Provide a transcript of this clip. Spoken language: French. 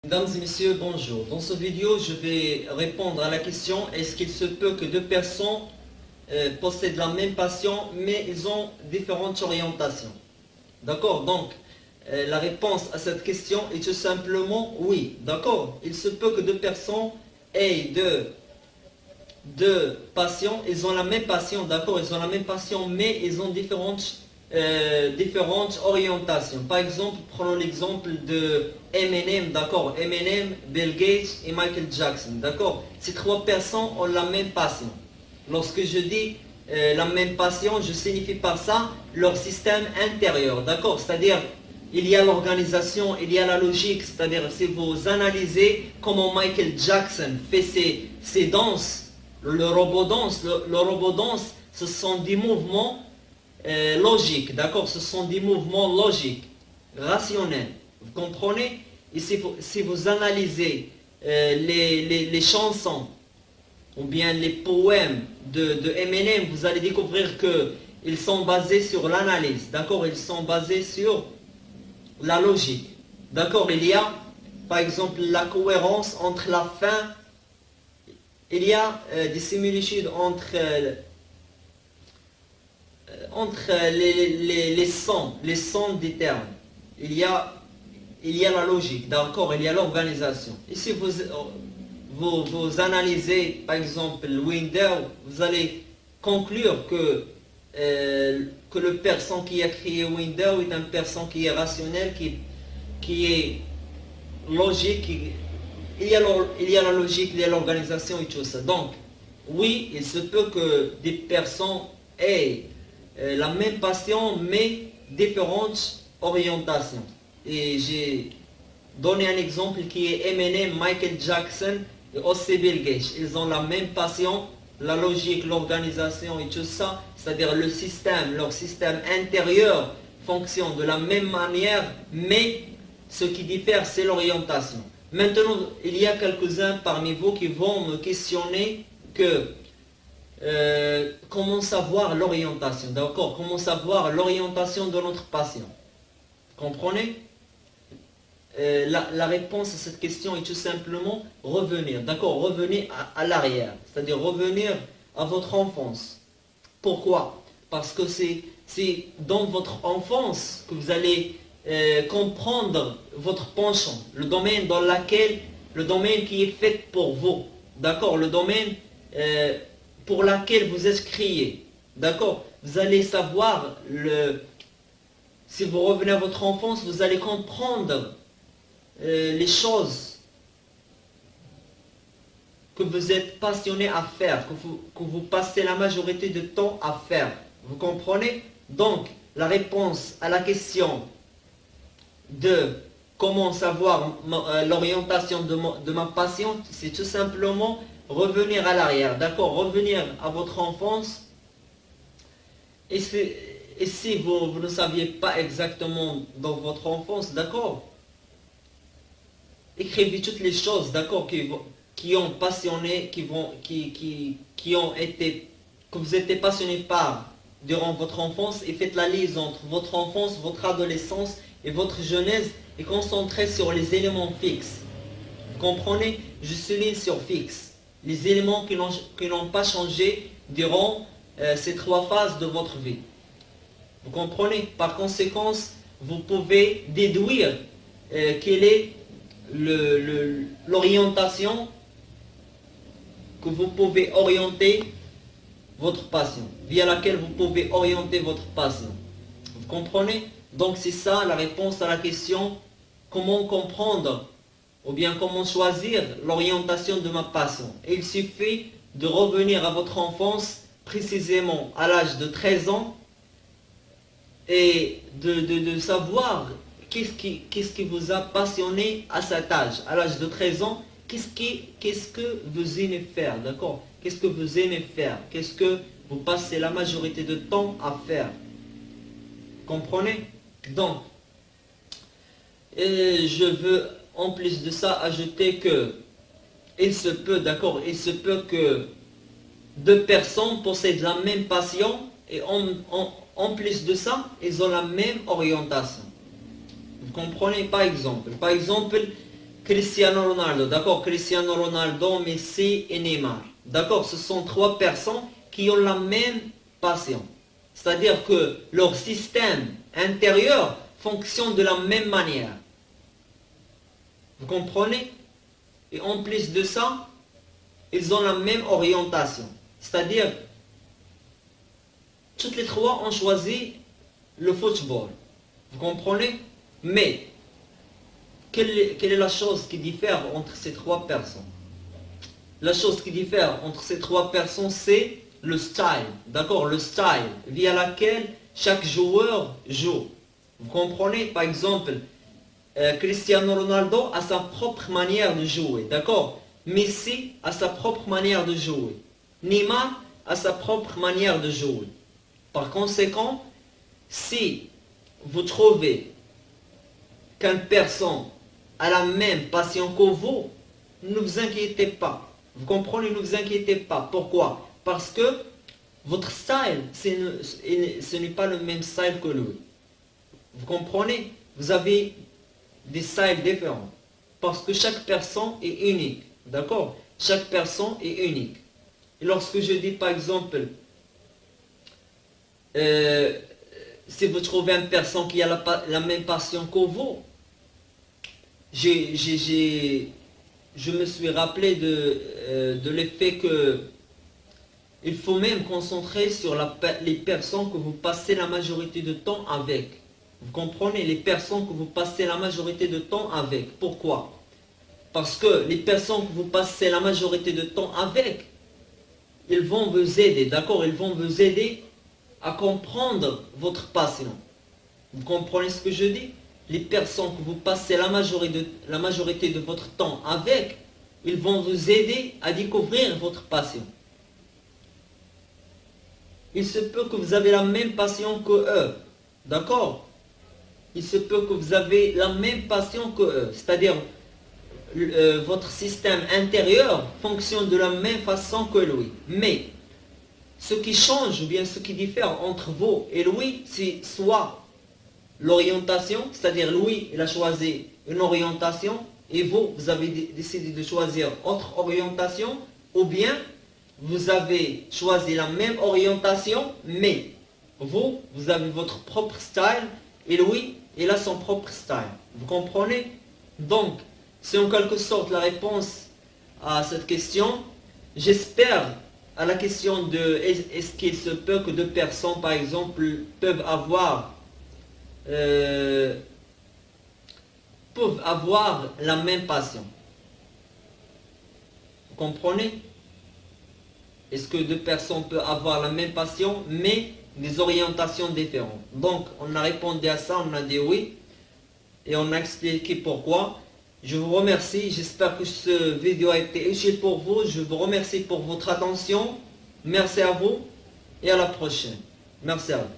Mesdames et messieurs, bonjour. Dans cette vidéo, je vais répondre à la question est-ce qu'il se peut que deux personnes possèdent la même passion mais ils ont différentes orientations? D'accord? Donc, la réponse à cette question est tout simplement oui. D'accord? Il se peut que deux personnes aient deux passions, ils ont la même passion, d'accord? Ils ont la même passion mais ils ont différentes orientations. Par exemple, prenons l'exemple de Eminem, d'accord? Eminem, Bill Gates et Michael Jackson, d'accord? Ces trois personnes ont la même passion. Lorsque je dis la même passion, je signifie par ça leur système intérieur, d'accord? C'est-à-dire, il y a l'organisation, il y a la logique, c'est-à-dire si vous analysez comment Michael Jackson fait ses danses, le robot danse, le robot danse, ce sont des mouvements logiques, d'accord? Ce sont des mouvements logiques, rationnels. Vous comprenez? Et si vous analysez les chansons ou bien les poèmes de Eminem, vous allez découvrir qu'ils sont basés sur l'analyse, d'accord? Ils sont basés sur la logique, d'accord? Il y a, par exemple, la cohérence entre la fin, il y a des similitudes entre les sons des termes. Il y a, il y a la logique, d'accord? Il y a l'organisation. Et si vous analysez, par exemple, Windows, vous allez conclure que le personne qui a créé Windows est un personne qui est rationnel, qui est logique, il y a la logique, il y a l'organisation et tout ça. Donc, oui, il se peut que des personnes aient la même passion, mais différentes orientations. Et j'ai donné un exemple qui est Eminem, Michael Jackson et aussi Bill Gates. Ils ont la même passion, la logique, l'organisation et tout ça, c'est-à-dire le système, leur système intérieur fonctionne de la même manière, mais ce qui diffère, c'est l'orientation. Maintenant, il y a quelques-uns parmi vous qui vont me questionner que comment savoir l'orientation, d'accord? Comment savoir l'orientation de notre patient? Comprenez? La réponse à cette question est tout simplement revenir, d'accord? Revenir à l'arrière, c'est-à-dire revenir à votre enfance. Pourquoi? Parce que c'est dans votre enfance que vous allez comprendre votre penchant, le domaine qui est fait pour vous, d'accord? Le domaine pour lequel vous êtes créé, d'accord? Vous allez savoir, si vous revenez à votre enfance, vous allez comprendre les choses que vous êtes passionné à faire, que vous passez la majorité du temps à faire. Vous comprenez? Donc, la réponse à la question de comment savoir l'orientation de ma passion, c'est tout simplement revenir à l'arrière, d'accord? Revenir à votre enfance. Et si vous ne saviez pas exactement dans votre enfance, d'accord? Écrivez toutes les choses, d'accord, qui ont passionné, qui ont été, que vous étiez passionné par durant votre enfance et faites la liaison entre votre enfance, votre adolescence et votre jeunesse et concentrez sur les éléments fixes. Vous comprenez? Je souligne sur fixe. Les éléments qui n'ont pas changé durant ces trois phases de votre vie. Vous comprenez? Par conséquent, vous pouvez déduire quelle est l'orientation que vous pouvez orienter votre passion, via laquelle vous pouvez orienter votre passion. Vous comprenez? Donc c'est ça la réponse à la question comment comprendre ou bien comment choisir l'orientation de ma passion. Et il suffit de revenir à votre enfance, précisément à l'âge de 13 ans, et de savoir qu'est-ce qui vous a passionné à cet âge, à l'âge de 13 ans, qu'est-ce que vous aimez faire, d'accord? Qu'est-ce que vous aimez faire? Qu'est-ce que vous passez la majorité de temps à faire? Comprenez? Donc, je veux en plus de ça ajouter que il se peut, d'accord, il se peut que deux personnes possèdent la même passion et en plus de ça, ils ont la même orientation. Vous comprenez? Par exemple, Cristiano Ronaldo, d'accord, Cristiano Ronaldo, Messi et Neymar. D'accord, ce sont trois personnes qui ont la même passion. C'est-à-dire que leur système intérieur fonctionne de la même manière. Vous comprenez? Et en plus de ça, ils ont la même orientation. C'est-à-dire, toutes les trois ont choisi le football. Vous comprenez? Mais, quelle est la chose qui diffère entre ces trois personnes? La chose qui diffère entre ces trois personnes, c'est le style. D'accord? Le style via laquelle chaque joueur joue. Vous comprenez? Par exemple, Cristiano Ronaldo a sa propre manière de jouer. D'accord? Messi a sa propre manière de jouer. Neymar a sa propre manière de jouer. Par conséquent, si vous trouvez qu'une personne a la même passion que vous, ne vous inquiétez pas. Vous comprenez, ne vous inquiétez pas. Pourquoi? Parce que votre style, ce n'est pas le même style que lui. Vous comprenez? Vous avez des styles différents. Parce que chaque personne est unique. D'accord? Chaque personne est unique. Et lorsque je dis par exemple, si vous trouvez une personne qui a la même passion que vous, je me suis rappelé de l'effet que il faut même concentrer sur les personnes que vous passez la majorité de temps avec. Vous comprenez? Les personnes que vous passez la majorité de temps avec. Pourquoi? Parce que les personnes que vous passez la majorité de temps avec, ils vont vous aider, d'accord? Ils vont vous aider à comprendre votre passion. Vous comprenez ce que je dis? Les personnes que vous passez la majorité de votre temps avec, ils vont vous aider à découvrir votre passion. Il se peut que vous avez la même passion que eux. D'accord? Il se peut que vous avez la même passion que eux. C'est-à-dire, votre système intérieur fonctionne de la même façon que lui. Mais, ce qui change ou bien ce qui diffère entre vous et lui, c'est soit l'orientation, c'est-à-dire lui, il a choisi une orientation et vous, vous avez décidé de choisir autre orientation, ou bien vous avez choisi la même orientation, mais vous, vous avez votre propre style et lui, il a son propre style. Vous comprenez? Donc, c'est en quelque sorte la réponse à cette question. J'espère à la question de est-ce qu'il se peut que deux personnes, par exemple, peuvent avoir la même passion. Vous comprenez? Est-ce que deux personnes peuvent avoir la même passion, mais des orientations différentes? Donc, on a répondu à ça, on a dit oui, et on a expliqué pourquoi. Je vous remercie, j'espère que cette vidéo a été utile pour vous. Je vous remercie pour votre attention. Merci à vous, et à la prochaine. Merci à vous.